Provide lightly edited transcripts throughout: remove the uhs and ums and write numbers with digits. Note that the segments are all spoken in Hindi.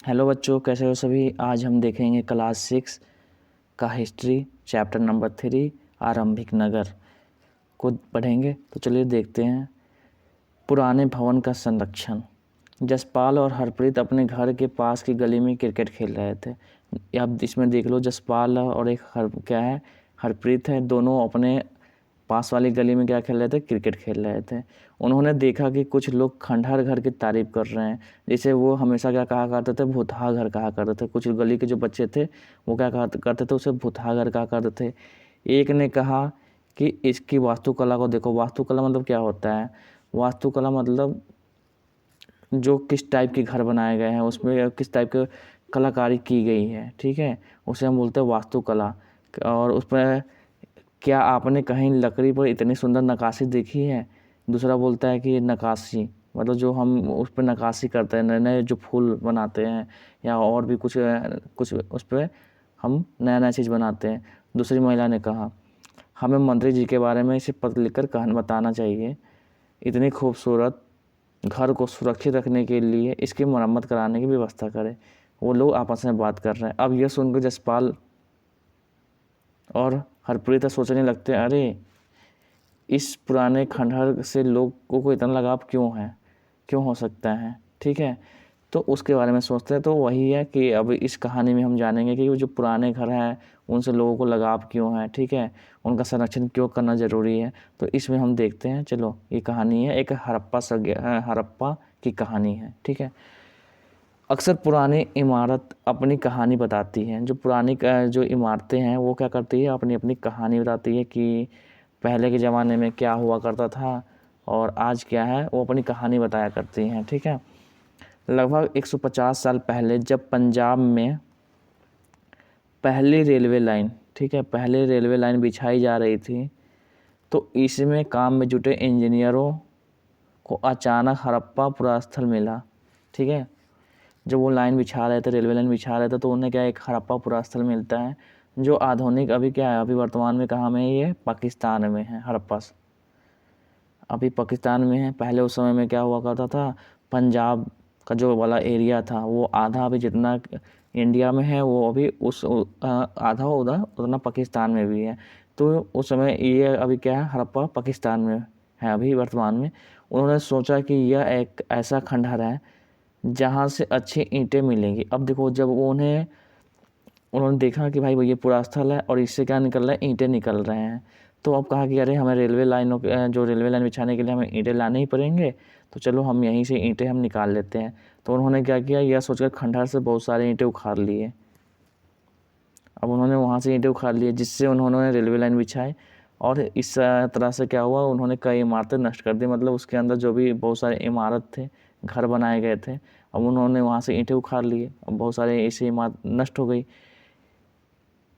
हेलो बच्चों, कैसे हो सभी। आज हम देखेंगे क्लास 6 का हिस्ट्री चैप्टर नंबर 3 आरंभिक नगर को पढ़ेंगे। तो चलिए देखते हैं। पुराने भवन का संरक्षण। जसपाल और हरप्रीत अपने घर के पास की गली में क्रिकेट खेल रहे थे। अब इसमें देख लो, जसपाल और एक हरप्रीत है। दोनों अपने पास वाली गली में क्या खेल रहे थे, क्रिकेट खेल रहे थे। उन्होंने देखा कि कुछ लोग खंडहर घर की तारीफ कर रहे हैं। जैसे वो हमेशा क्या कहा करते थे, भूतहा घर कहा करते थे। कुछ गली के जो बच्चे थे वो क्या कहा करते थे, उसे भूतहा घर कहा करते थे। एक ने कहा कि इसकी वास्तुकला को देखो। वास्तुकला मतलब क्या होता है? वास्तुकला मतलब जो किस टाइप के घर बनाए गए हैं, उसमें किस टाइप की कलाकारी की गई है, ठीक है, उसे हम बोलते हैं वास्तुकला। और उसमें क्या आपने कहीं लकड़ी पर इतनी सुंदर नक्काशी देखी है? दूसरा बोलता है कि नक्काशी मतलब जो हम उस पर नक्काशी करते हैं, नए नए जो फूल बनाते हैं या और भी कुछ कुछ उस पर हम नया नया चीज़ बनाते हैं। दूसरी महिला ने कहा, हमें मंत्री जी के बारे में इसे पत्र लिखकर बताना चाहिए। इतनी खूबसूरत घर को सुरक्षित रखने के लिए इसकी मरम्मत कराने की व्यवस्था करें। वो लोग आपस में बात कर रहे हैं। अब यह सुनकर जसपाल और हरप्रीत सोचने लगते हैं, अरे इस पुराने खंडहर से लोगों को इतना लगाव क्यों हो सकता है, ठीक है। तो उसके बारे में सोचते हैं। तो वही है कि अब इस कहानी में हम जानेंगे कि वो जो पुराने घर हैं उनसे लोगों को लगाव क्यों है, ठीक है, उनका संरक्षण क्यों करना ज़रूरी है। तो इसमें हम देखते हैं। चलो, ये कहानी है एक हड़प्पा की कहानी है, ठीक है। अक्सर पुरानी इमारत अपनी कहानी बताती हैं। जो पुरानी जो इमारतें हैं वो क्या करती है, अपनी अपनी कहानी बताती है कि पहले के ज़माने में क्या हुआ करता था और आज क्या है, वो अपनी कहानी बताया करती हैं, ठीक है। लगभग 150 साल पहले जब पंजाब में पहली रेलवे लाइन, ठीक है, पहले रेलवे लाइन बिछाई जा रही थी, तो इसमें काम में जुटे इंजीनियरों को अचानक हड़प्पा पुरास्थल मिला, ठीक है। जब वो लाइन बिछा रहे थे, रेलवे लाइन बिछा रहे थे, तो उन्हें क्या एक हड़प्पा पुरास्थल मिलता है जो आधुनिक अभी क्या है, अभी वर्तमान में कहाँ में है, ये पाकिस्तान में है। हड़प्पा अभी पाकिस्तान में है। पहले उस समय में क्या हुआ करता था, पंजाब का जो वाला एरिया था वो आधा अभी जितना इंडिया में है वो अभी उस आधा उधर उतना पाकिस्तान में भी है। तो उस समय ये अभी क्या है, हड़प्पा पाकिस्तान में है अभी वर्तमान में। उन्होंने सोचा कि यह एक ऐसा खंडहर है जहाँ से अच्छी ईंटें मिलेंगी। अब देखो, जब उन्होंने देखा कि भाई ये पूरा स्थल है और इससे क्या निकल रहा है, ईंटें निकल रहे हैं। तो अब कहा कि अरे हमें जो रेलवे लाइन बिछाने के लिए हमें ईंटें लाने ही पड़ेंगे, तो चलो हम यहीं से ईंटें हम निकाल लेते हैं। तो उन्होंने क्या किया, यह सोचकर खंडहर से बहुत सारे ईंटें उखाड़ लिए। अब उन्होंने वहाँ से ईंटें उखाड़ लिए जिससे उन्होंने रेलवे लाइन बिछाई। और इस तरह से क्या हुआ, उन्होंने कई इमारतें नष्ट कर दी। मतलब उसके अंदर जो भी बहुत सारे इमारत थे, घर बनाए गए थे, अब उन्होंने वहाँ से ईंटें उखाड़ लिए। अब बहुत सारे ऐसी इमारत नष्ट हो गई।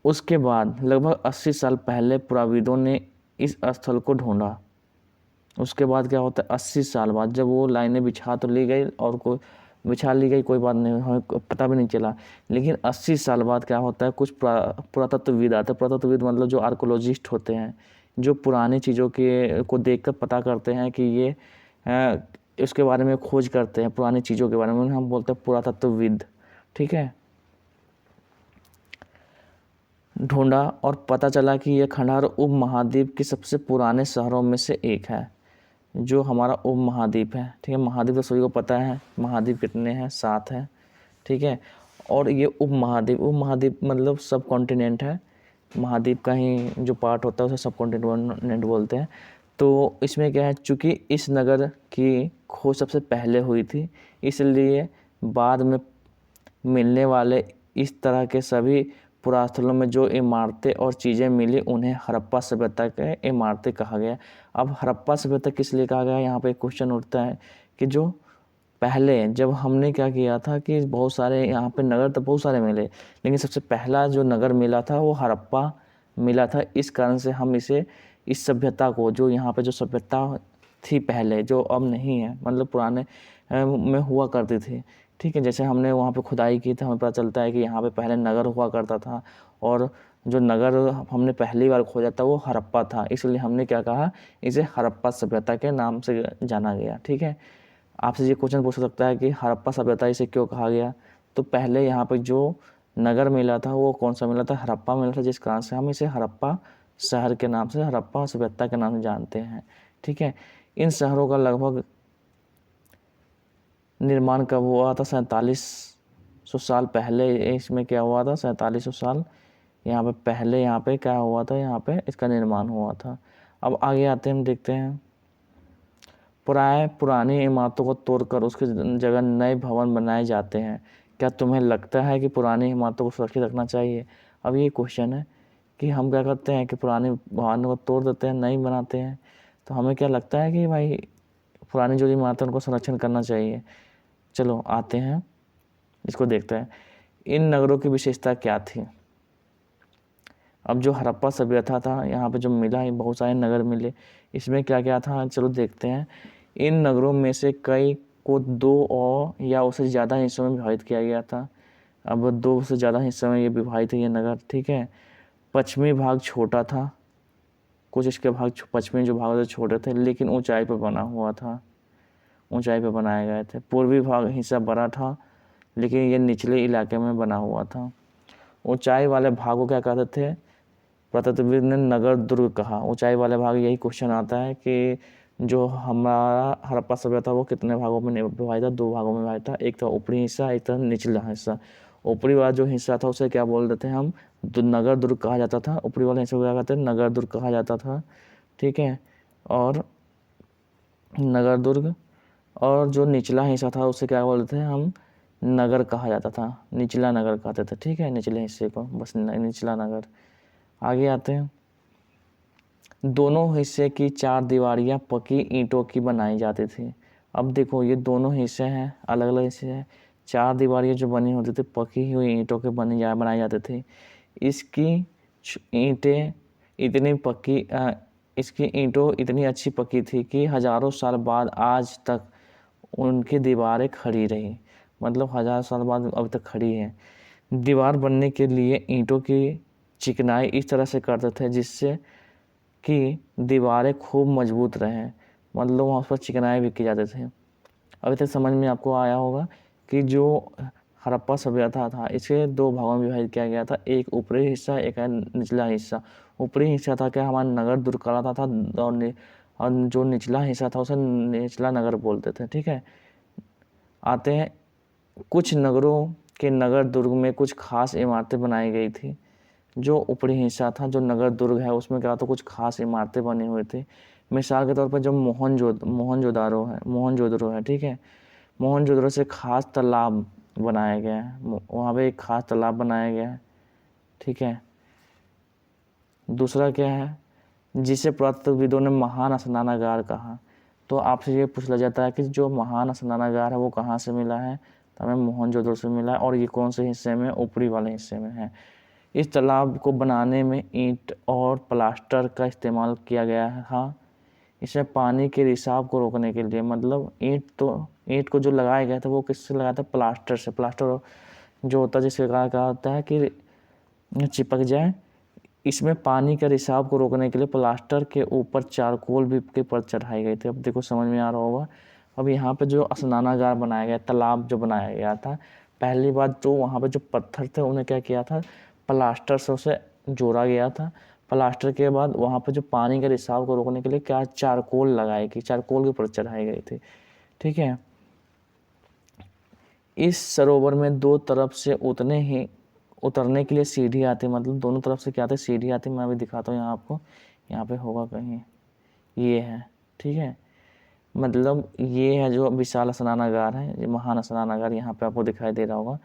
उसके बाद लगभग 80 साल पहले पुराविदों ने इस स्थल को ढूंढा। उसके बाद क्या होता है, 80 साल बाद जब वो लाइनें बिछा तो ली गई और कोई बिछा ली गई, कोई बात नहीं, हमें पता भी नहीं चला। लेकिन 80 साल बाद क्या होता है, कुछ पुरातत्वविद आते हैं। पुरातत्वविद मतलब जो आर्कोलॉजिस्ट होते हैं, जो पुरानी चीज़ों के को देखकर पता करते हैं कि ये इसके बारे में खोज करते हैं, पुरानी चीज़ों के बारे में, हम बोलते हैं पुरातत्वविद, ठीक है। ढूंढा और पता चला कि यह खंडहर उपमहाद्वीप के सबसे पुराने शहरों में से एक है। जो हमारा उपमहाद्वीप है, ठीक है, महाद्वीप तो सभी को पता है, महाद्वीप कितने हैं, 7 हैं, ठीक है। और ये उपमहाद्वीप मतलब सब कॉन्टिनेंट है। महाद्वीप का ही जो पार्ट होता है उसे सब कॉन्टिनेंट बोलते हैं। तो इसमें क्या है, चूँकि इस नगर की खोज सबसे पहले हुई थी, इसलिए बाद में मिलने वाले इस तरह के सभी पुरास्थलों में जो इमारतें और चीज़ें मिली उन्हें हड़प्पा सभ्यता के इमारतें कहा गया। अब हड़प्पा सभ्यता किस लिए कहा गया, यहाँ पे एक क्वेश्चन उठता है कि जो पहले जब हमने क्या किया था कि बहुत सारे यहाँ पे नगर तो बहुत सारे मिले, लेकिन सबसे पहला जो नगर मिला था वो हड़प्पा मिला था। इस कारण से हम इस सभ्यता को, जो यहाँ पे जो सभ्यता थी पहले, जो अब नहीं है, मतलब पुराने में हुआ करती थी, ठीक है। जैसे हमने वहाँ पे खुदाई की तो हमें पता चलता है कि यहाँ पे पहले नगर हुआ करता था और जो नगर हमने पहली बार खोजा था वो हड़प्पा था। इसलिए हमने क्या कहा, इसे हड़प्पा सभ्यता के नाम से जाना गया, ठीक है। आपसे ये क्वेश्चन पूछ सकता है कि हड़प्पा सभ्यता इसे क्यों कहा गया, तो पहले यहाँ पे जो नगर मिला था वो कौन सा मिला था? हड़प्पा मिला था, जिस कारण से हम इसे हड़प्पा शहर के नाम से, हड़प्पा सभ्यता के नाम से जानते हैं। ठीक है, इन शहरों का लगभग निर्माण कब हुआ था? 4700 साल पहले। इसमें क्या हुआ था? 4700 साल यहाँ पे पहले यहाँ पे क्या हुआ था? यहाँ पे इसका निर्माण हुआ था। अब आगे आते हैं, हम देखते हैं प्राय पुरानी इमारतों को तोड़कर उसकी जगह नए भवन बनाए जाते हैं। क्या तुम्हें लगता है कि पुरानी इमारतों को सुरक्षित रखना चाहिए? अब ये क्वेश्चन है कि हम क्या करते हैं कि पुरानी भवनों को तोड़ देते हैं, नई बनाते हैं। तो हमें क्या लगता है कि भाई पुरानी जो इमारतें उनको संरक्षण करना चाहिए। चलो आते हैं, इसको देखते हैं। इन नगरों की विशेषता क्या थी? अब जो हड़प्पा सभ्यता था, यहाँ पे जो मिला है, बहुत सारे नगर मिले, इसमें क्या क्या था चलो देखते हैं। इन नगरों में से कई को 2 और या उससे ज़्यादा हिस्सों में विभाजित किया गया था। अब 2 से ज़्यादा हिस्सों में ये विभाजित है ये नगर। ठीक है, पश्चिमी भाग छोटा था, कुछ इसके भाग पश्चिमी जो भाग थे छोटे थे, लेकिन ऊंचाई पर बना हुआ था, ऊंचाई पर बनाए गए थे। पूर्वी भाग हिस्सा बड़ा था, लेकिन ये निचले इलाके में बना हुआ था। ऊंचाई वाले भाग को क्या कहते थे? पुरातत्वविद ने नगर दुर्ग कहा। ऊंचाई वाले भाग, यही क्वेश्चन आता है कि जो हमारा हड़प्पा सभ्यता था वो कितने भागों में विभाजित था? 2 भागों में विभाजित था, एक था ऊपरी हिस्सा, एक था निचला हिस्सा। ऊपरी वाला जो हिस्सा था उसे क्या बोल देते हैं हम? नगर दुर्ग कहा जाता था। ऊपरी वाले हिस्से को क्या कहते हैं? नगर दुर्ग कहा जाता था। ठीक है, और नगर दुर्ग, और जो निचला हिस्सा था उसे क्या बोलते थे हम? नगर कहा जाता था, निचला नगर कहते थे। ठीक है, निचले हिस्से को बस निचला नगर। आगे आते हैं, दोनों हिस्से की 4 दीवारियाँ पक्की ईंटों की बनाई जाती थी। अब देखो ये दोनों हिस्से हैं, अलग अलग हिस्से हैं। 4 दीवारियाँ जो बनी होती थी पक्की हुई ईंटों के बनाई जाती थी। इसकी ईंटें इतनी पक्की इसकी ईंटों इतनी अच्छी पक्की थी कि हज़ारों साल बाद आज तक उनकी दीवारें खड़ी रही। मतलब 1000 साल बाद अभी तक खड़ी है। दीवार बनने के लिए ईंटों की चिकनाई इस तरह से करते थे जिससे कि दीवारें खूब मजबूत रहें। मतलब वहाँ पर चिकनाई भी की जाते थे। अभी तक समझ में आपको आया होगा कि जो हड़प्पा सभ्यता था इसे 2 भागों में विभाजित किया गया था, एक ऊपरी हिस्सा, एक है निचला हिस्सा। ऊपरी हिस्सा था क्या? हमारा नगर दुर्ग कहलाता था, और जो निचला हिस्सा था उसे निचला नगर बोलते थे। ठीक है, आते हैं, कुछ नगरों के नगर दुर्ग में कुछ खास इमारतें बनाई गई थी। जो ऊपरी हिस्सा था, जो नगर दुर्ग है, उसमें क्या तो कुछ खास इमारतें बनी हुई थी। मिसाल के तौर पर जो मोहनजोदड़ो है, ठीक है, मोहनजोदड़ो से खास तालाब बनाया गया है, वहाँ पे एक खास तालाब बनाया गया है। ठीक है, दूसरा क्या है जिसे पुरातत्वविदों ने महान स्नानागार कहा। तो आपसे ये पूछ लिया जाता है कि जो महान स्नानागार है वो कहाँ से मिला है? तो हमें मोहनजोदड़ो से मिला है, और ये कौन से हिस्से में? ऊपरी वाले हिस्से में है। इस तालाब को बनाने में ईंट और प्लास्टर का इस्तेमाल किया गया था। इसमें पानी के रिसाव को रोकने के लिए, मतलब ईंट को जो लगाया गया था वो किससे लगाया था? प्लास्टर से। प्लास्टर जो होता है जिसके कारण क्या होता है कि चिपक जाए। इसमें पानी के रिसाव को रोकने के लिए प्लास्टर के ऊपर चारकोल भी के पर चढ़ाई गई थी। अब देखो समझ में आ रहा होगा। अब यहाँ पे जो स्नानागार बनाया गया, तालाब जो बनाया गया था, पहली बात जो वहाँ पे जो पत्थर थे उन्हें क्या किया था? प्लास्टर से उसे जोड़ा गया था। प्लास्टर के बाद वहाँ पे जो पानी के रिसाव को रोकने के लिए क्या चारकोल लगाई गई, चारकोल के ऊपर चढ़ाई गई थी। ठीक है, इस सरोवर में 2 तरफ से उतरने के लिए सीढ़ी आती, मतलब दोनों तरफ से क्या आती? सीढ़ी आती। मैं अभी दिखाता हूँ यहाँ आपको, यहाँ पे होगा कहीं, ये है। ठीक है, मतलब ये है जो विशाल स्नानागार है, ये महान स्नानागार यहाँ पे आपको दिखाई दे रहा होगा,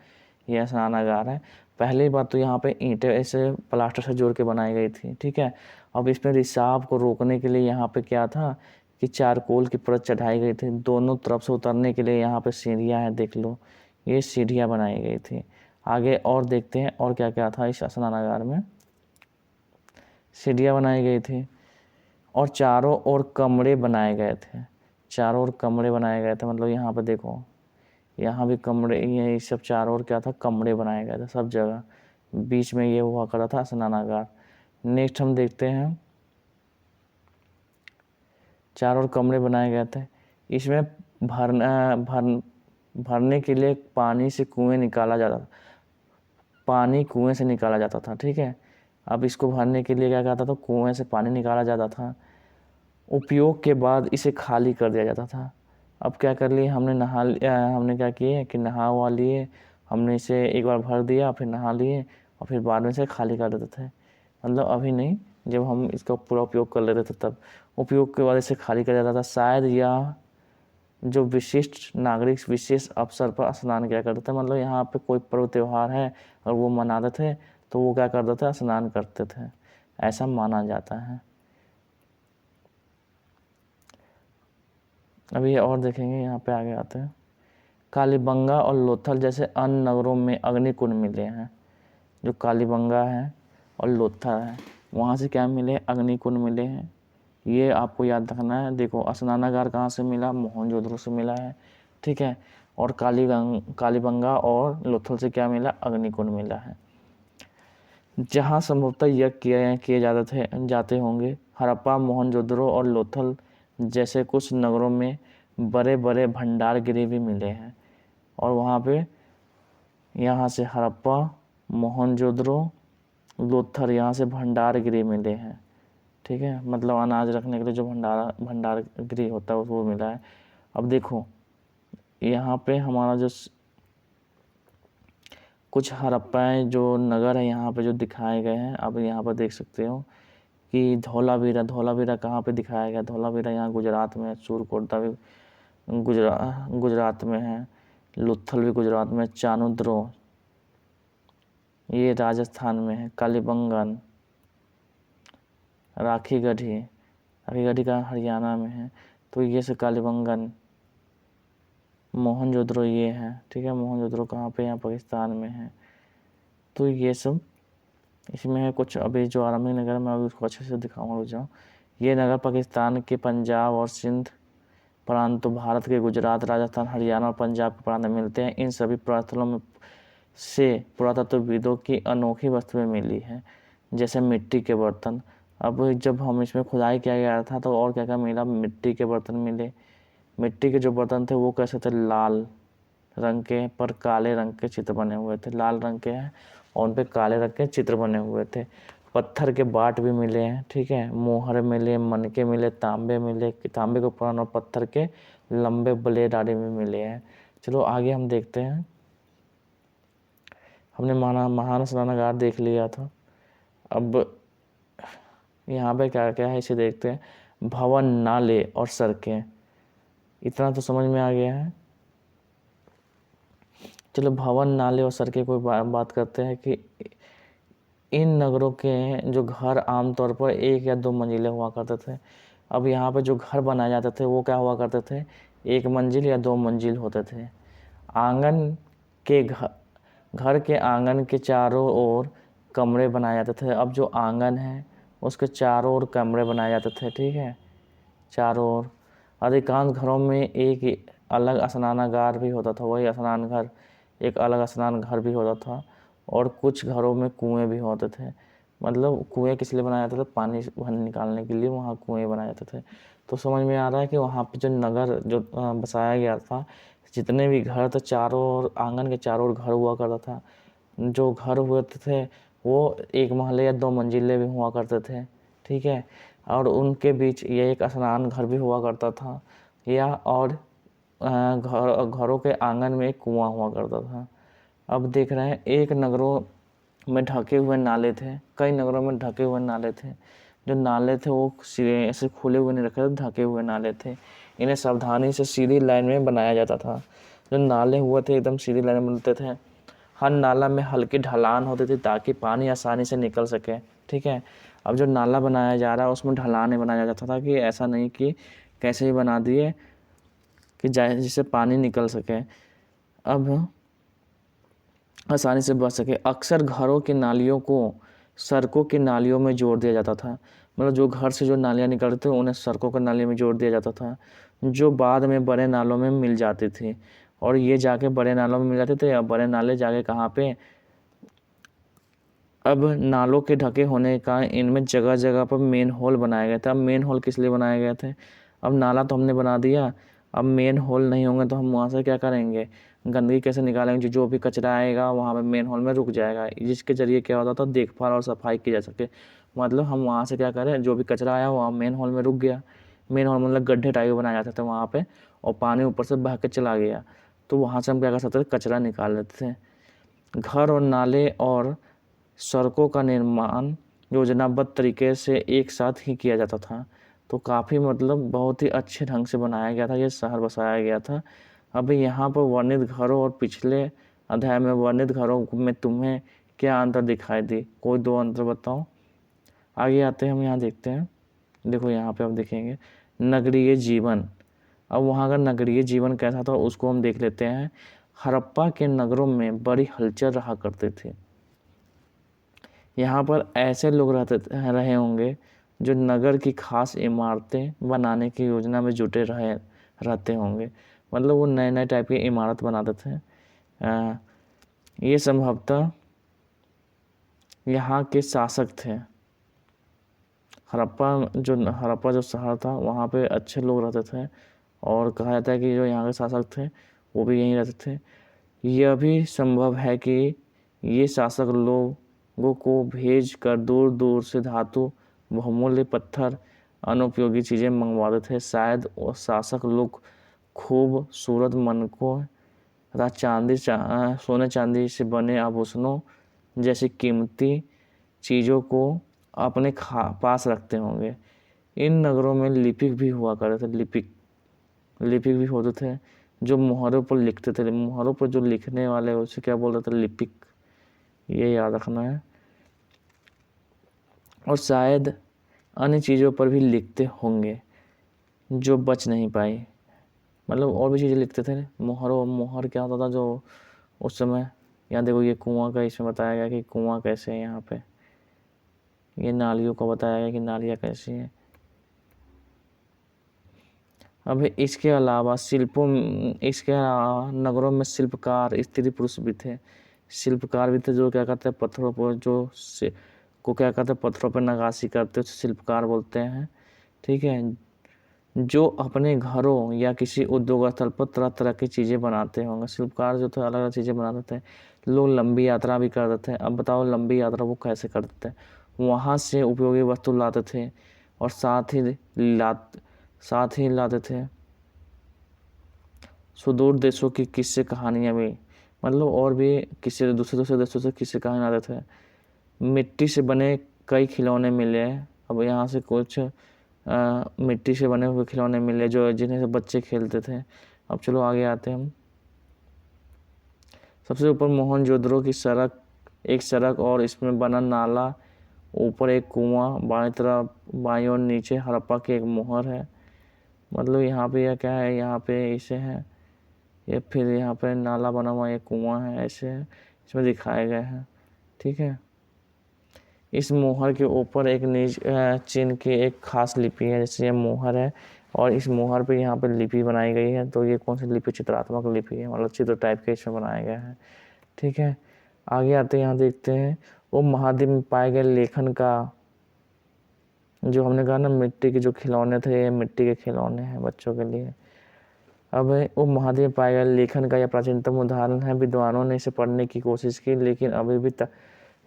ये स्नानागार है। पहली बात तो यहाँ पे ईंटें ऐसे प्लास्टर से जोड़ के बनाई गई थी। ठीक है, अब इसमें रिसाव को रोकने के लिए यहाँ पे क्या था कि चारकोल की परत चढ़ाई गई थी। दोनों तरफ से उतरने के लिए यहाँ पे सीढ़ियाँ हैं, देख लो, ये सीढ़ियाँ बनाई गई थी। आगे और देखते हैं और क्या क्या था इस स्नानागार में। सीढ़ियाँ बनाई गई थी और चारों ओर कमरे बनाए गए थे। चारों ओर कमरे बनाए गए थे, मतलब यहाँ पे देखो, यहाँ भी कमरे, ये सब चारों ओर क्या था? कमरे बनाए गए थे सब जगह। बीच में ये हुआ करा था स्नानागार। नेक्स्ट हम देखते हैं, चारों ओर कमरे बनाए गए थे। इसमें भरने के लिए पानी से कुएं निकाला जाता था, पानी कुएं से निकाला जाता था, ठीक है। अब इसको भरने के लिए क्या कहता था, कुएं से पानी निकाला जाता था। उपयोग के बाद इसे खाली कर दिया जाता था। अब क्या कर लिए हमने, हमने क्या किए कि नहा वहा लिए, हमने इसे एक बार भर दिया, फिर नहा लिए और फिर बाद में इसे खाली कर देते थे। मतलब अभी नहीं, जब हम इसका पूरा उपयोग कर लेते थे तब। उपयोग के बाद इसे खाली कर जाता था। शायद यह जो विशिष्ट नागरिक विशेष अवसर पर स्नान किया करते थे, मतलब यहाँ पे कोई पर्व त्यौहार है और वो मनाते थे तो वो क्या करते थे, स्नान करते थे, ऐसा माना जाता है। अभी और देखेंगे, यहाँ पे आगे आते हैं। कालीबंगा और लोथल जैसे अन्य नगरों में अग्निकुंड मिले हैं। जो कालीबंगा है और लोथल है, वहाँ से क्या मिले, अग्निकुंड मिले हैं। ये आपको याद रखना है। देखो, स्नानागार कहाँ से मिला, मोहनजोदड़ो से मिला है, ठीक है। और कालीबंगा और लोथल से क्या मिला, अग्निकुंड मिला है। जहाँ संभवतः यज्ञ किए जाते होंगे। हड़प्पा, मोहनजोदड़ो और लोथल जैसे कुछ नगरों में बड़े बड़े भंडार गृह भी मिले हैं। और वहाँ पे, यहाँ से हड़प्पा, मोहनजोदड़ो, लोथल, यहाँ से भंडार गृह मिले हैं, ठीक है। मतलब अनाज रखने के लिए जो भंडार गृह होता है वो मिला है। अब देखो, यहाँ पे हमारा जो कुछ हड़प्पा जो नगर है यहाँ पे जो दिखाए गए हैं, अब यहाँ पर देख सकते हो कि धौलावीरा कहाँ पे दिखाया गया। धौलावीरा यहाँ गुजरात में है। सूरकोटा भी गुजरात में है। लोथल भी गुजरात में। चानुद्रो ये राजस्थान में है। कालीबंगन, राखीगढ़ी का हरियाणा में है। तो ये से कालीबंगन, मोहनजोदड़ो ये है, ठीक है। मोहनजोदड़ो कहाँ पे, यहाँ पाकिस्तान में है। तो ये सब इसमें है। कुछ अभी जो आरंभिक नगर मैं अभी उसको अच्छे से दिखाऊंगा, रुक जाओ। ये नगर पाकिस्तान के पंजाब और सिंध प्रांत, तो भारत के गुजरात, राजस्थान, हरियाणा और पंजाब के प्रांत में मिलते हैं। इन सभी प्रांतों में से पुरातत्वविदों की अनोखी वस्तुएं मिली हैं, जैसे मिट्टी के बर्तन। अब जब हम इसमें खुदाई किया गया था तो और क्या क्या मिला, मिट्टी के बर्तन मिले। मिट्टी के जो बर्तन थे वो कैसे थे, लाल रंग के पर काले रंग के चित्र बने हुए थे। लाल रंग के हैं और उन पे काले रंग के चित्र बने हुए थे। पत्थर के बाट भी मिले हैं, ठीक है। मोहर मिले, मनके मिले, तांबे मिले, तांबे के उपकरण और पत्थर के लंबे ब्लेड आदि भी मिले हैं। चलो आगे हम देखते हैं। हमने महान स्नानागार देख लिया था। अब यहाँ पे क्या क्या है इसे देखते हैं। भवन, नाले और सड़कें, इतना तो समझ में आ गया है। चलो भवन, नाले और सड़कें कोई बात करते हैं कि इन नगरों के जो घर आमतौर पर 1 या 2 मंजिले हुआ करते थे। अब यहाँ पे जो घर बनाए जाते थे वो क्या हुआ करते थे, 1 मंजिल या 2 मंजिल होते थे। आंगन के घर के आंगन के चारों ओर कमरे बनाए जाते थे। अब जो आंगन है उसके चारों ओर कमरे बनाए जाते थे, ठीक है, चारों ओर। अधिकांश घरों में एक अलग स्नानागार भी होता था, वही स्नान घर, एक अलग स्नान घर भी होता था। और कुछ घरों में कुएं भी होते थे। मतलब कुएं किस लिए बनाए जाते थे, पानी निकालने के लिए वहाँ कुएं बनाए जाते थे। तो समझ में आ रहा है कि वहाँ पे जो नगर जो बसाया गया था, जितने भी घर थे चारों ओर, आंगन के चारों ओर घर हुआ करता था। जो घर हुए थे वो 1 महले या 2 मंजिले भी हुआ करते थे, ठीक है। और उनके बीच ये एक स्नान घर भी हुआ करता था, या और घरों के आंगन में एक कुआं हुआ करता था। अब देख रहे हैं, एक नगरों में ढके हुए नाले थे, कई नगरों में ढके हुए नाले थे। जो नाले थे वो ऐसे खुले हुए नहीं रखे थे, ढके हुए नाले थे। इन्हें सावधानी से सीधी लाइन में बनाया जाता था। जो नाले हुए थे एकदम सीधी लाइन में बनते थे। हर नाला में हल्की ढलान होती थी ताकि पानी आसानी से निकल सके, ठीक है। अब जो नाला बनाया जा रहा है उसमें ढलान नहीं बनाया जाता था, कि ऐसा नहीं कि कैसे ही बना दिए कि जिससे पानी निकल सके, अब आसानी से बच सके। अक्सर घरों की नालियों को सड़कों की नालियों में जोड़ दिया जाता था। मतलब जो घर से जो नालियाँ निकलते थे उन्हें सड़कों की नालियों में जोड़ दिया जाता था, जो बाद में बड़े नालों में मिल जाती थी। और ये जाके बड़े नालों में मिल जाते थे। अब बड़े नाले जाके कहाँ पे, अब नालों के ढके होने के कारण इनमें जगह जगह पर मेन होल बनाए गए थे। अब मेन होल किस लिए बनाए गए थे, अब नाला तो हमने बना दिया, अब मेन होल नहीं होंगे तो हम वहाँ से क्या करेंगे, गंदगी कैसे निकालेंगे, जो भी कचरा आएगा वहाँ पे मेन होल में रुक जाएगा, जिसके ज़रिए क्या होता था देखभाल और सफाई की जा सके। मतलब हम वहाँ से क्या करें, जो भी कचरा आया वहाँ मेन होल में रुक गया। मेन होल मतलब गड्ढे टाइप बनाए जाते थे वहाँ पे, और पानी ऊपर से बह के चला गया, तो वहाँ से हम क्या कर सकते थे, कचरा निकाल लेते थे। घर और नाले और सड़कों का निर्माण योजनाबद्ध तरीके से एक साथ ही किया जाता था, तो काफ़ी मतलब बहुत ही अच्छे ढंग से बनाया गया था, ये शहर बसाया गया था। अभी यहाँ पर वर्णित घरों और पिछले अध्याय में वर्णित घरों में तुम्हें क्या अंतर दिखाई दी, कोई 2 अंतर बताओ। आगे आते हैं, हम यहाँ देखते हैं। देखो यहाँ पे आप देखेंगे नगरीय जीवन। अब वहाँ का नगरीय जीवन कैसा था उसको हम देख लेते हैं। हड़प्पा के नगरों में बड़ी हलचल रहा करते थे। यहाँ पर ऐसे लोग रहे होंगे जो नगर की खास इमारतें बनाने की योजना में जुटे रहते होंगे। मतलब वो नए नए टाइप की इमारत बनाते थे। ये संभवतः यहाँ के शासक थे। हड़प्पा जो शहर था वहाँ पे अच्छे लोग रहते थे, और कहा जाता है कि जो यहाँ के शासक थे वो भी यहीं रहते थे। यह भी संभव है कि ये शासक लोगों को भेज कर दूर दूर से धातु, बहुमूल्य पत्थर, अनुपयोगी चीज़ें मंगवाते थे। शायद वो शासक लोग खूबसूरत मनकों तथा सोने चांदी से बने आभूषणों जैसी कीमती चीज़ों को अपने पास रखते होंगे। इन नगरों में लिपिक भी हुआ करते थे। लिपिक भी होते थे जो मुहरों पर लिखते थे। मुहरों पर जो लिखने वाले उसे क्या बोलते थे, लिपिक। ये याद रखना है। और शायद अन्य चीज़ों पर भी लिखते होंगे जो बच नहीं पाई। मतलब और भी चीज़ें लिखते थे। मुहर क्या होता था जो उस समय, यहाँ देखो ये कुआं का इसमें बताया गया कि कुआं कैसे है, यहाँ पे ये नालियों को बताया गया कि नालियाँ कैसी हैं। अब इसके अलावा नगरों में शिल्पकार स्त्री पुरुष भी थे। शिल्पकार भी थे जो क्या करते हैं, पत्थरों पर क्या करते हैं, पत्थरों पर नक्काशी करते, शिल्पकार बोलते हैं। ठीक है, जो अपने घरों या किसी उद्योग स्थल पर तरह तरह की चीज़ें बनाते होंगे। शिल्पकार जो थे अलग अलग चीज़ें बनाते थे। लोग लंबी यात्रा भी करते थे। अब बताओ लंबी यात्रा वो कैसे करते थे, वहाँ से उपयोगी वस्तु लाते थे और साथ ही लाते थे सुदूर देशों की किस्से कहानियाँ भी। मतलब और भी किसी दूसरे देशों से किस्से कहानी लाते थे। मिट्टी से बने कई खिलौने मिले। अब यहाँ से कुछ मिट्टी से बने हुए खिलौने मिले जिन्हें से बच्चे खेलते थे। अब चलो आगे आते हैं हम। सबसे ऊपर मोहनजोदड़ो की एक सड़क और इसमें बना नाला, ऊपर एक कुआं, बाईं और नीचे हड़प्पा की एक मोहर है। मतलब यहाँ पे यह क्या है, यहाँ पे इसे है ये, फिर यहाँ पे नाला बना हुआ एक कुआं है, ऐसे है इसमें दिखाया गया है। ठीक है, इस मोहर के ऊपर एक चिन्ह की एक खास लिपि है, जैसे ये मोहर है और इस मोहर पे यहाँ पे लिपि बनाई गई है। तो ये कौन सी लिपि, चित्रात्मक लिपि है, मतलब चित्र टाइप के इसमें बनाया गया है। ठीक है, आगे आते हैं, यहाँ देखते हैं वो महाद्वीप में पाए गए लेखन का, जो हमने कहा ना मिट्टी के जो खिलौने थे, ये मिट्टी के खिलौने हैं बच्चों के लिए। अब वो महाद्वीप में पाए गए लेखन का यह प्राचीनतम उदाहरण है। विद्वानों ने इसे पढ़ने की कोशिश की, लेकिन अभी भी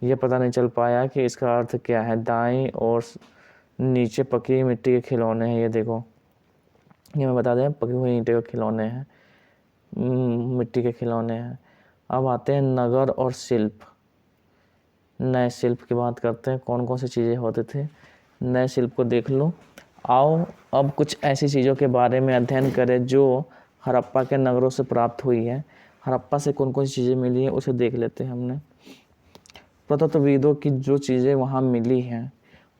यह पता नहीं चल पाया कि इसका अर्थ क्या है। दाईं और नीचे पकी मिट्टी के खिलौने हैं, ये देखो, ये मैं बता दें पकी हुई ईंटें के खिलौने हैं, मिट्टी के खिलौने हैं। अब आते हैं नगर और शिल्प। नए शिल्प की बात करते हैं, कौन कौन सी चीज़ें होते थे। नए शिल्प को देख लो। आओ अब कुछ ऐसी चीज़ों के बारे में अध्ययन करें जो हड़प्पा के नगरों से प्राप्त हुई है। हड़प्पा से कौन कौन सी चीज़ें मिली है उसे देख लेते हैं हमने। पुरातत्वविदों की जो चीज़ें वहाँ मिली हैं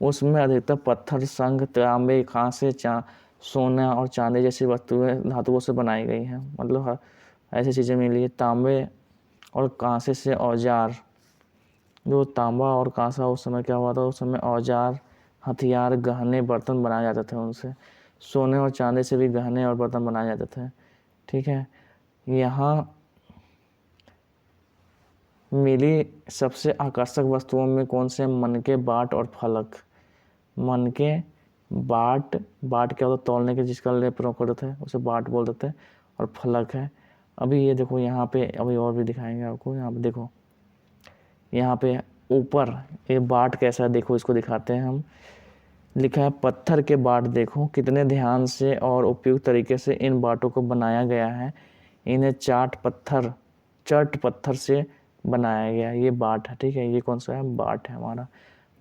उसमें अधिकतर पत्थर, संग, तांबे, कांसे, सोना और चांदी जैसी वस्तुएं धातुओं से बनाई गई हैं। मतलब ऐसी चीज़ें मिली है। तांबे और कांसे से औजार, जो तांबा और कांसा उस समय क्या हुआ था, उस समय औजार, हथियार, गहने, बर्तन बनाए जाते थे उनसे। सोने और चांदी से भी गहने और बर्तन बनाए जाते थे। ठीक है, यहाँ मिली सबसे आकर्षक वस्तुओं में कौन से, मनके, बाट और फलक। मनके बाट, बाट क्या होता है, तौलने के जिसका लिए प्रयोग करते थे उसे बाट बोल देते हैं। और फलक है। अभी ये देखो यहाँ पे, अभी और भी दिखाएंगे आपको। यहाँ पे देखो, यहाँ पे ऊपर ये बाट कैसा है देखो, इसको दिखाते हैं हम। लिखा है पत्थर के बाट, देखो कितने ध्यान से और उपयुक्त तरीके से इन बाटों को बनाया गया है। इन्हें चट पत्थर से बनाया गया, ये बाट है। ठीक है, ये कौन सा है, बाट है हमारा।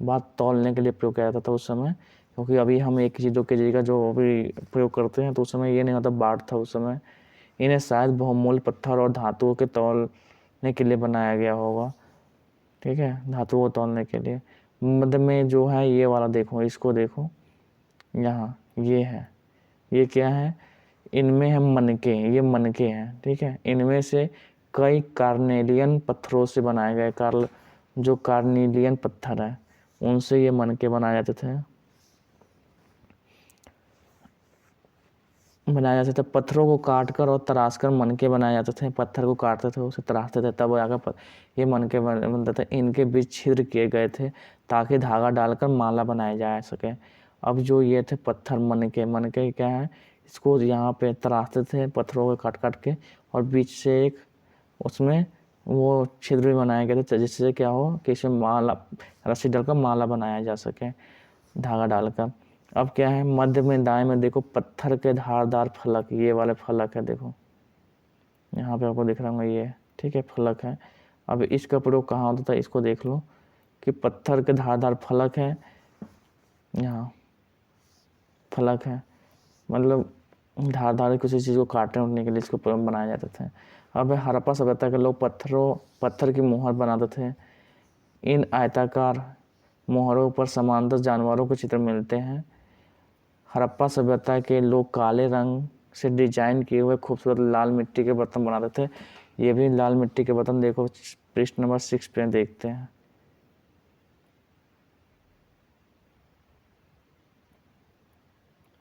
बाट तौलने के लिए प्रयोग किया जाता था उस समय, क्योंकि अभी हम 1 केजी 2 केजी का जो अभी प्रयोग करते हैं तो उस समय ये नहीं होता, बाट था उस समय। इन्हें शायद बहुमूल्य पत्थर और धातुओं के तौलने के लिए बनाया गया होगा। ठीक है, धातुओं को तौलने के लिए। मध्य में जो है ये वाला देखो, इसको देखो यहाँ, ये है, ये क्या है, इनमें है मनके, ये मनके हैं। ठीक है, इनमें से कई कार्नेलियन पत्थरों से बनाए गए, जो कार्नेलियन पत्थर है उनसे ये मनके बनाए जाते थे। पत्थरों को काटकर और तराशकर मनके बनाए जाते थे। पत्थर को काटते थे, उसे तराशते थे, तब आकर ये मनके बनते थे। इनके बीच छिद्र किए गए थे ताकि धागा डालकर माला बनाया जा सके। अब जो ये थे पत्थर, मनके क्या है, इसको यहाँ पे तराशते थे पत्थरों को काट काट के, और बीच से एक उसमें वो छिद्र भी बनाए गए थे, जिससे क्या हो कि इसमें माला, रस्सी डालकर माला बनाया जा सके धागा डालकर। अब क्या है, मध्य में दाएं में देखो पत्थर के धारदार फलक, ये वाले फलक है देखो, यहाँ पे आपको दिख रहा होगा ये। ठीक है, फलक है। अब इसका प्रयोग कहाँ होता था, इसको देख लो कि पत्थर के धारदार फलक है, यहाँ फलक है, मतलब धारदार किसी चीज़ को काटने उठने के लिए इसको बनाए जाते थे। अब हड़प्पा सभ्यता के लोग पत्थर की मोहर बनाते थे। इन आयताकार मोहरों पर समांतर जानवरों के चित्र मिलते हैं। हड़प्पा सभ्यता के लोग काले रंग से डिजाइन किए हुए खूबसूरत लाल मिट्टी के बर्तन बनाते थे। ये भी लाल मिट्टी के बर्तन देखो, पृष्ठ नंबर 6 पे देखते हैं।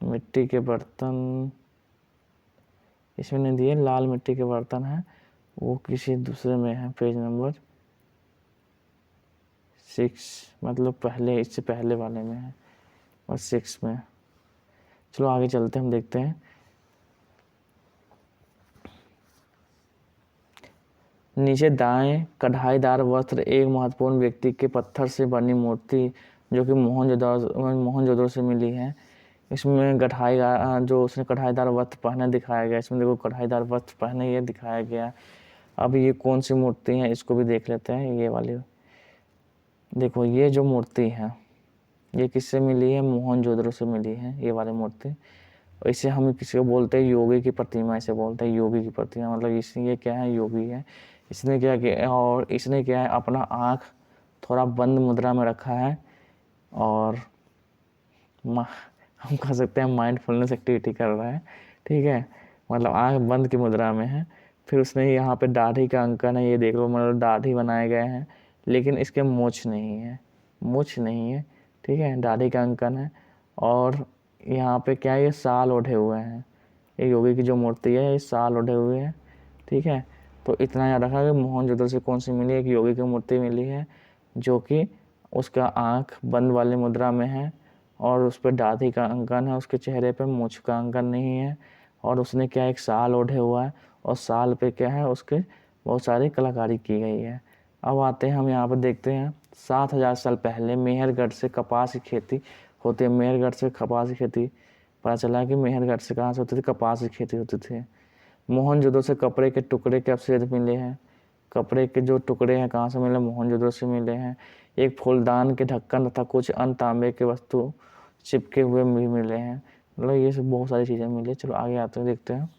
मिट्टी के बर्तन इसमें नहीं दिए, लाल मिट्टी के बर्तन है, वो किसी दूसरे में है, पेज नंबर 6, मतलब पहले, इससे पहले वाले में है, और 6 में। चलो आगे चलते हैं, हम देखते हैं। नीचे दाएं कढ़ाईदार वस्त्र, एक महत्वपूर्ण व्यक्ति के पत्थर से बनी मूर्ति जो कि मोहनजोदड़ो से मिली है। इसमें जो उसने कढ़ाईदार वस्त्र पहने दिखाया गया। इसमें देखो कढ़ाईदार वस्त्र पहने ये दिखाया गया। अब ये कौन सी मूर्ति है इसको भी देख लेते हैं। ये वाली देखो, ये जो मूर्ति है ये किससे मिली है, मोहनजोदड़ो से मिली है ये वाली मूर्ति। इसे हम किसी को बोलते हैं योगी की प्रतिमा, इसे बोलते हैं योगी की प्रतिमा, मतलब ये क्या है, योगी है। इसने क्या किया, और इसने क्या है, अपना आँख थोड़ा बंद मुद्रा में रखा है, और हम कह सकते हैं माइंडफुलनेस एक्टिविटी कर रहा है। ठीक है, मतलब आँख बंद की मुद्रा में है। फिर उसने यहाँ पे दाढ़ी का अंकन है, ये देख लो, मतलब दाढ़ी बनाए गए हैं, लेकिन इसके मूंछ नहीं है। ठीक है, दाढ़ी का अंकन है। और यहाँ पे क्या है, ये साल ओढ़े हुए हैं। ये योगी की जो मूर्ति है ये साल ओढ़े हुए है। ठीक है, तो इतना याद रखा कि मोहनजोदड़ो से कौन सी मिली, एक योगी की मूर्ति मिली है जो कि उसका आँख बंद वाली मुद्रा में है, और उस पर दाढ़ी का अंकन है, उसके चेहरे पर मूंछ का अंकन नहीं है, और उसने क्या एक साल ओढ़े हुआ है, और साल पे क्या है, उसके बहुत सारी कलाकारी की गई है। अब आते हैं हम यहाँ पर देखते हैं, 7000 साल पहले मेहरगढ़ से कपास की खेती होती है। मेहरगढ़ से कपास की खेती पता चला कि मेहरगढ़ से कहाँ से होती थी, कपास की खेती होती थी। मोहनजोदड़ो से कपड़े के टुकड़े के अवशेष मिले हैं। कपड़े के जो टुकड़े हैं कहाँ से मिले, मोहनजोदड़ो से मिले हैं। एक फूलदान के ढक्कन तथा कुछ अन्य तांबे के वस्तु चिपके हुए भी मिले हैं। मतलब ये सब बहुत सारी चीज़ें मिली। चलो आगे आते हैं, देखते हैं।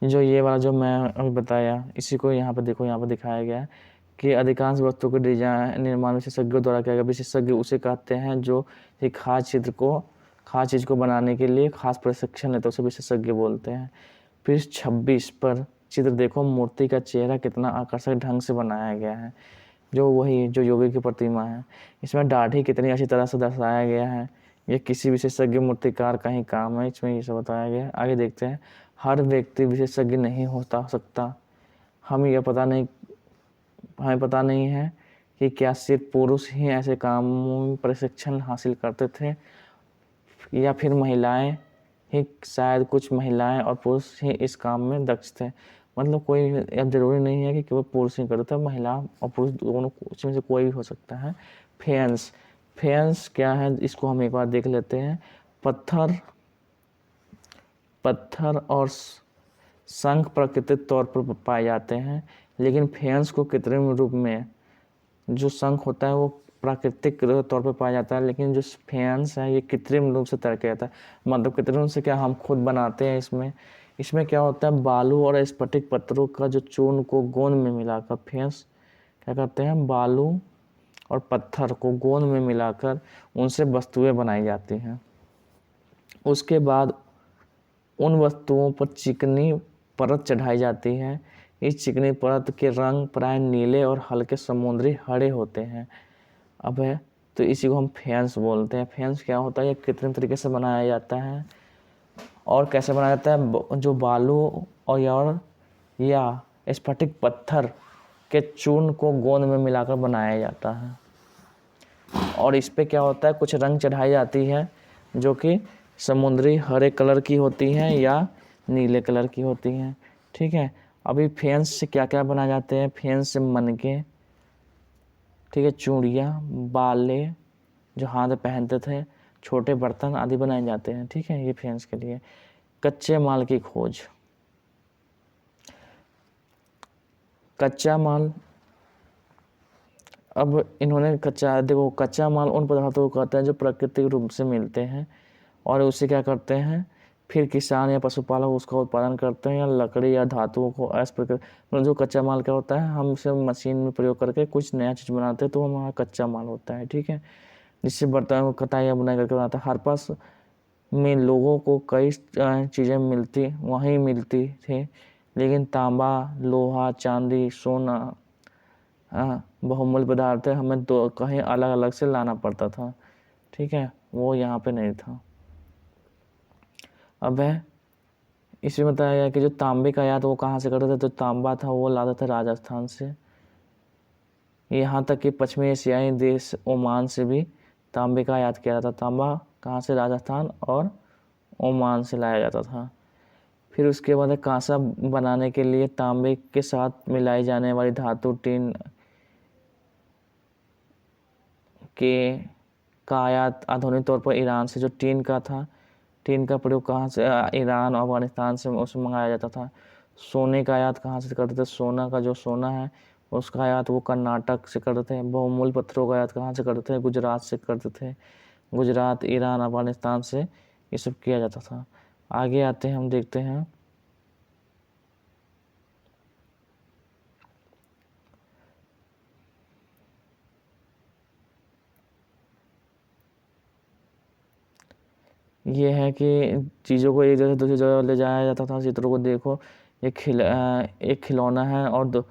जो ये वाला जो मैं अभी बताया, इसी को यहाँ पर देखो, यहाँ पर दिखाया गया है कि अधिकांश वस्तु के डिजाइन निर्माण विशेषज्ञों द्वारा किया गया। विशेषज्ञ उसे कहते हैं जो एक खास चीज़ को बनाने के लिए खास प्रशिक्षण है, तो उसे विशेषज्ञ बोलते हैं। फिर 26 पर चित्र देखो, मूर्ति का चेहरा कितना आकर्षक ढंग से बनाया गया है, जो योगी की प्रतिमा है। इसमें दाढ़ी कितनी अच्छी तरह से दर्शाया गया है, ये किसी विशेषज्ञ मूर्तिकार का ही काम है। इसमें ये सब बताया गया है। आगे देखते हैं। हर व्यक्ति विशेषज्ञ नहीं होता सकता। हमें पता नहीं है कि क्या सिर्फ पुरुष ही ऐसे कामों में प्रशिक्षण हासिल करते थे या फिर महिलाएं ही, शायद कुछ महिलाएं और पुरुष ही इस काम में दक्ष थे। मतलब कोई अब जरूरी नहीं है कि केवल पुरुष ही करते हैं, महिला और पुरुष दोनों में से कोई भी हो सकता है। फेयंस, फेयंस क्या है इसको हम एक बार देख लेते हैं। पत्थर और शंख प्राकृतिक तौर पर पाए जाते हैं, लेकिन फेयंस को कृत्रिम रूप में, जो शंख होता है वो प्राकृतिक तौर पर पाया जाता है, लेकिन जो फेयंस है ये कृत्रिम रूप से तैयार किया जाता है। मतलब कृत्रिम रूप से क्या, हम खुद बनाते हैं। इसमें क्या होता है, बालू और स्फटिक पत्थरों का जो चूर्ण को गोंद में मिलाकर, फेयंस क्या करते हैं, बालू और पत्थर को गोंद में मिलाकर उनसे वस्तुएं बनाई जाती हैं। उसके बाद उन वस्तुओं पर चिकनी परत चढ़ाई जाती है। इस चिकनी परत के रंग प्राय नीले और हल्के समुद्री हरे होते हैं। अब है तो इसी को हम फेयंस बोलते हैं। फेयंस क्या होता है, ये कृत्रिम तरीके से बनाया जाता है। और कैसे बनाया जाता है, जो बालू और या स्फटिक पत्थर के चूर्ण को गोंद में मिलाकर बनाया जाता है। और इस पे क्या होता है, कुछ रंग चढ़ाई जाती है जो कि समुद्री हरे कलर की होती हैं या नीले कलर की होती हैं। ठीक है, अभी फेयंस से क्या क्या बनाए जाते हैं, फेयंस से मनके, ठीक है, चूड़ियाँ, बाले जो हाथ में पहनते थे, छोटे बर्तन आदि बनाए जाते हैं। ठीक है, ये फेयंस के लिए। कच्चे माल की खोज, कच्चा माल, अब इन्होंने कच्चा माल उन पदार्थों को कहते हैं जो प्राकृतिक रूप से मिलते हैं और उसे क्या करते हैं, फिर किसान या पशुपालक उसका उत्पादन करते हैं या लकड़ी या धातुओं को इस प्रकार, मतलब जो कच्चा माल क्या होता है, हम उसे मशीन में प्रयोग करके कुछ नया चीज़ बनाते हैं तो हमारा कच्चा माल होता है। ठीक है, जिससे बर्तन कताई या बुनाई करके बनाता है। हर पास में लोगों को कई चीज़ें वहीं मिलती थी, लेकिन तांबा, लोहा, चांदी, सोना, बहुमूल्य पदार्थ हमें दो कहीं अलग अलग से लाना पड़ता था। ठीक है, वो यहाँ पे नहीं था। अब है इसमें बताया गया कि जो तांबे का आयात वो कहाँ से करते थे, तो तांबा था वो लाते थे राजस्थान से। यहाँ तक कि पश्चिमी एशियाई देश ओमान से भी तांबे का आयात किया जाता था। तांबा कहाँ से, राजस्थान और ओमान से लाया जाता था। फिर उसके बाद कांसा बनाने के लिए तांबे के साथ मिलाई जाने वाली धातु टीन के का आयात आधुनिक तौर पर ईरान से, जो टीन का था, टीन का प्रयोग कहाँ से, ईरान, अफगानिस्तान से उसमें मंगाया जाता था। सोने का आयात कहाँ से करते थे, सोना का जो सोना है उसका आयात वो कर्नाटक से करते थे। बहुमूल्य पत्थरों का आयात कहाँ से करते थे, गुजरात से करते थे। गुजरात, ईरान, अफगानिस्तान से ये सब किया जाता था। आगे आते हैं, हम देखते हैं ये है कि चीज़ों को एक जगह से दूसरी जगह ले जाया जाता था। चित्रों को देखो, एक खिलौना है और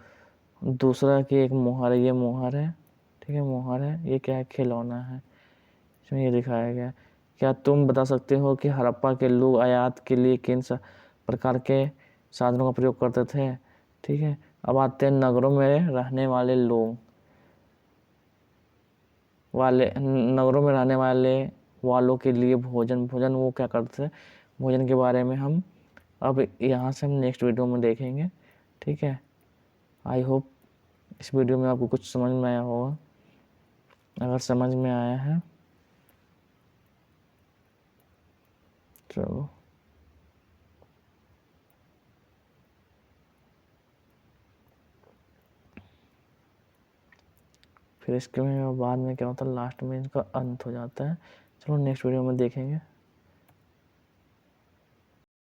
दूसरा कि एक मोहर है, ये मोहर है। ठीक है, मोहर है, ये क्या है, खिलौना है। इसमें ये दिखाया गया। क्या तुम बता सकते हो कि हड़प्पा के लोग आयात के लिए किन प्रकार के साधनों का प्रयोग करते थे। ठीक है, अब आते हैं नगरों में रहने वाले लोग नगरों में रहने वालों के लिए भोजन वो क्या करते थे। भोजन के बारे में हम अब यहाँ से हम नेक्स्ट वीडियो में देखेंगे। ठीक है, आई होप इस वीडियो में आपको कुछ समझ में आया होगा। अगर समझ में आया है चलो, फिर इसके में बाद में क्या होता है, लास्ट में इनका अंत हो जाता है। चलो नेक्स्ट वीडियो में देखेंगे।